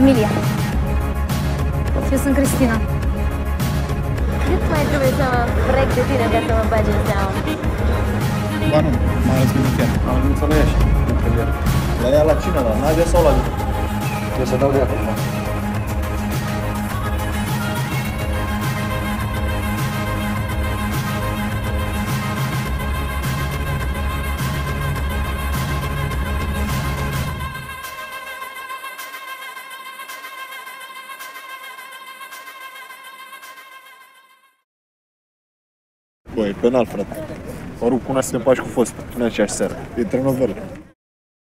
Emilia. Și eu sunt Cristina. Cât mai trebuie să mă frec de tine ca să mă bagi în seamă? Ba nu, mai ales că nu chiar. Am gândit să la ea și între el. La ea la cine? La Nadia sau la mine? Eu să dau de acum. Băi, e penal, frate. Mă rog, până să ne faci cu fost în aceeași seară. E trenovelă.